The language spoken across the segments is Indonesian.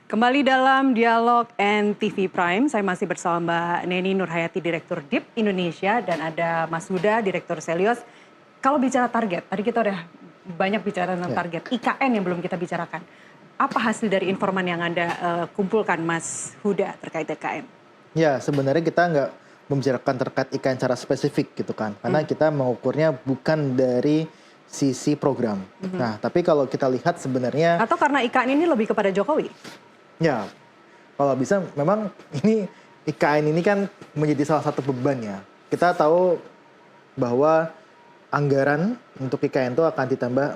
Kembali dalam dialog NTV Prime, saya masih bersama Mbak Neni Nurhayati, Direktur DIP Indonesia, dan ada Mas Huda, Direktur Selios. Kalau bicara target, tadi kita udah banyak bicara tentang target, IKN yang belum kita bicarakan. Apa hasil dari informan yang Anda kumpulkan, Mas Huda, terkait IKN? Ya, sebenarnya kita nggak membicarakan terkait IKN secara spesifik gitu kan. Karena kita mengukurnya bukan dari sisi program. Nah, tapi kalau kita lihat sebenarnya... Atau karena IKN ini lebih kepada Jokowi? Ya, kalau bisa memang ini IKN ini kan menjadi salah satu beban ya. Kita tahu bahwa anggaran untuk IKN itu akan ditambah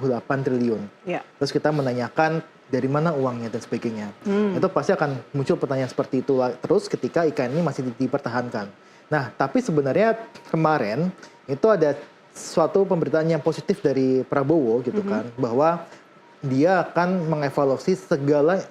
48 triliun. Ya. Terus kita menanyakan dari mana uangnya dan sebagainya. Itu pasti akan muncul pertanyaan seperti itu terus ketika IKN ini masih dipertahankan. Nah, tapi sebenarnya kemarin itu ada suatu pemberitaan yang positif dari Prabowo gitu kan, bahwa dia akan mengevaluasi segala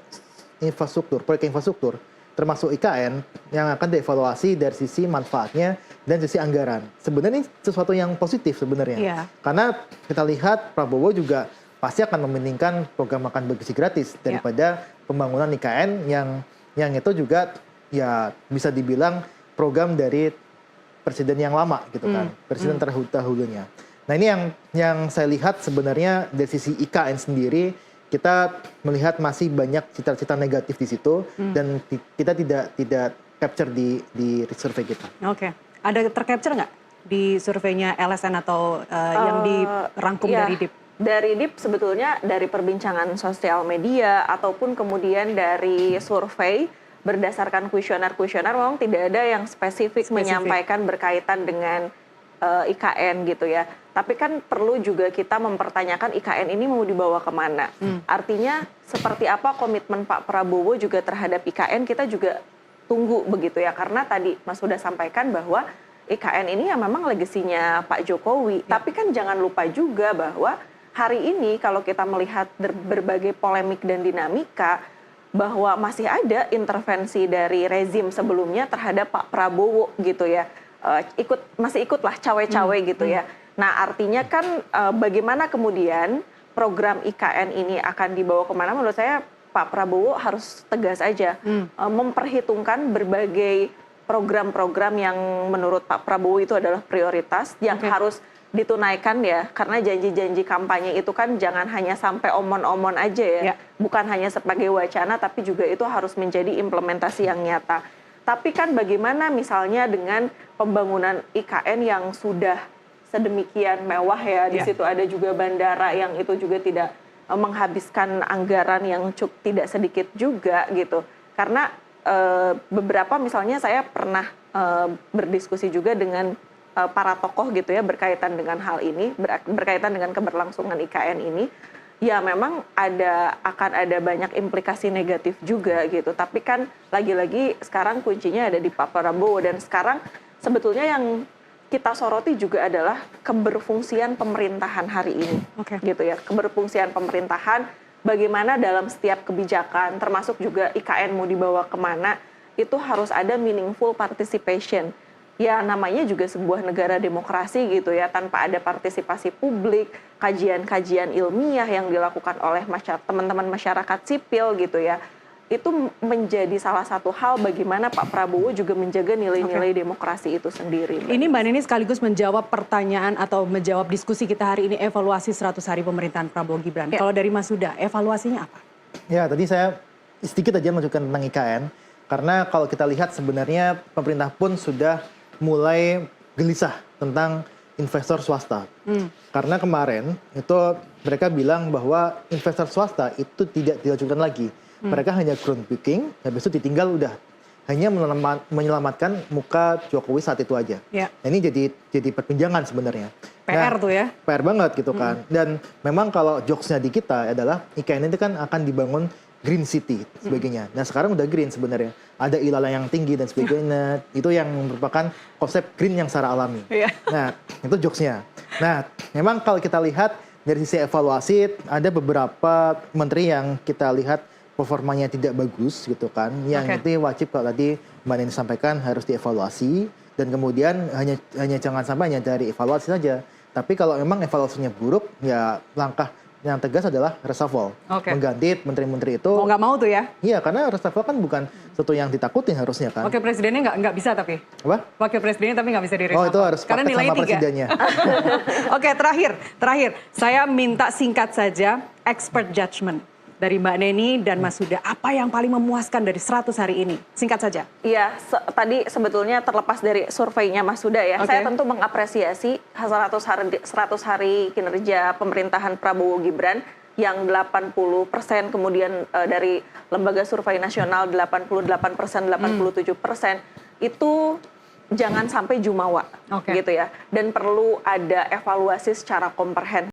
infrastruktur, proyek infrastruktur, termasuk IKN yang akan dievaluasi dari sisi manfaatnya dan sisi anggaran. Sebenarnya ini sesuatu yang positif sebenarnya. Yeah. Karena kita lihat Prabowo juga pasti akan mementingkan program makan bergizi gratis daripada pembangunan IKN yang itu juga ya bisa dibilang program dari presiden yang lama gitu kan, presiden terdahulunya. Nah, ini yang saya lihat sebenarnya dari sisi IKN sendiri, kita melihat masih banyak cita-cita negatif di situ dan kita tidak capture di survei kita. Oke. Ada tercapture nggak di surveinya LSN atau yang dirangkum dari DIP? Dari DIP sebetulnya dari perbincangan sosial media ataupun kemudian dari survei berdasarkan kuesioner-kuesioner memang tidak ada yang spesifik menyampaikan berkaitan dengan IKN gitu ya. Tapi kan perlu juga kita mempertanyakan IKN ini mau dibawa kemana. Artinya seperti apa komitmen Pak Prabowo juga terhadap IKN, kita juga tunggu begitu ya. Karena tadi Mas sudah sampaikan bahwa IKN ini ya memang legasinya Pak Jokowi. Tapi kan jangan lupa juga bahwa hari ini kalau kita melihat berbagai polemik dan dinamika, bahwa masih ada intervensi dari rezim sebelumnya terhadap Pak Prabowo gitu ya. Masih ikutlah cawe-cawe gitu ya. Nah, artinya kan bagaimana kemudian program IKN ini akan dibawa kemana, menurut saya Pak Prabowo harus tegas aja memperhitungkan berbagai program-program yang menurut Pak Prabowo itu adalah prioritas yang harus ditunaikan ya, karena janji-janji kampanye itu kan jangan hanya sampai omon-omon aja ya, bukan hanya sebagai wacana tapi juga itu harus menjadi implementasi yang nyata. Tapi kan bagaimana misalnya dengan pembangunan IKN yang sudah sedemikian mewah ya, di situ ada juga bandara yang itu juga tidak menghabiskan anggaran yang tidak sedikit juga gitu. Karena beberapa misalnya saya pernah berdiskusi juga dengan para tokoh gitu ya berkaitan dengan hal ini, berkaitan dengan keberlangsungan IKN ini. Ya memang akan ada banyak implikasi negatif juga gitu. Tapi kan lagi-lagi sekarang kuncinya ada di Pak Prabowo, dan sekarang sebetulnya yang kita soroti juga adalah keberfungsian pemerintahan hari ini. Gitu ya. Keberfungsian pemerintahan, bagaimana dalam setiap kebijakan, termasuk juga IKN mau dibawa kemana, itu harus ada meaningful participation. Ya namanya juga sebuah negara demokrasi gitu ya, tanpa ada partisipasi publik, kajian-kajian ilmiah yang dilakukan oleh teman-teman masyarakat sipil gitu ya, itu menjadi salah satu hal bagaimana Pak Prabowo juga menjaga nilai-nilai demokrasi itu sendiri. Ini Mbak Neni sekaligus menjawab pertanyaan atau menjawab diskusi kita hari ini, evaluasi 100 hari pemerintahan Prabowo Gibran. Kalau dari Mas Huda, evaluasinya apa? Ya, tadi saya sedikit aja menunjukkan tentang IKN, karena kalau kita lihat sebenarnya pemerintah pun sudah mulai gelisah tentang investor swasta. Karena kemarin itu mereka bilang bahwa investor swasta itu tidak dilanjutkan lagi. Mereka hanya groundbreaking, habis itu ditinggal udah. Hanya menyelamatkan muka Jokowi saat itu aja. Nah, ini jadi perbincangan sebenarnya. PR tuh ya? PR banget gitu kan. Dan memang kalau jokesnya di kita adalah IKN itu kan akan dibangun green city sebagainya. Nah sekarang udah green sebenarnya. Ada ilalang yang tinggi dan sebagainya. Itu yang merupakan konsep green yang secara alami. Nah itu jokesnya. Nah memang kalau kita lihat dari sisi evaluasi, ada beberapa menteri yang kita lihat performanya tidak bagus gitu kan. Yang itu wajib kalau tadi Mbak Neni sampaikan harus dievaluasi. Dan kemudian hanya jangan sampai hanya dari evaluasi saja. Tapi kalau memang evaluasinya buruk, ya langkah yang tegas adalah reshuffle. Oke. Mengganti menteri-menteri itu. Mau nggak mau tuh ya? Iya, karena reshuffle kan bukan sesuatu yang ditakutin harusnya kan. Wakil presidennya nggak bisa tapi. Apa? Wakil presidennya tapi nggak bisa di Oh, itu harus karena praktek nilainya sama 3. presidennya. Oke, terakhir. Saya minta singkat saja expert judgment dari Mbak Neni dan Mas Huda. Apa yang paling memuaskan dari 100 hari ini? Singkat saja. Iya, tadi sebetulnya terlepas dari surveinya Mas Huda ya, Oke. saya tentu mengapresiasi 100 hari kinerja pemerintahan Prabowo Gibran yang 80%, kemudian dari lembaga survei nasional 88%, 87%, itu jangan sampai jumawa Oke. gitu ya. Dan perlu ada evaluasi secara komprehensif.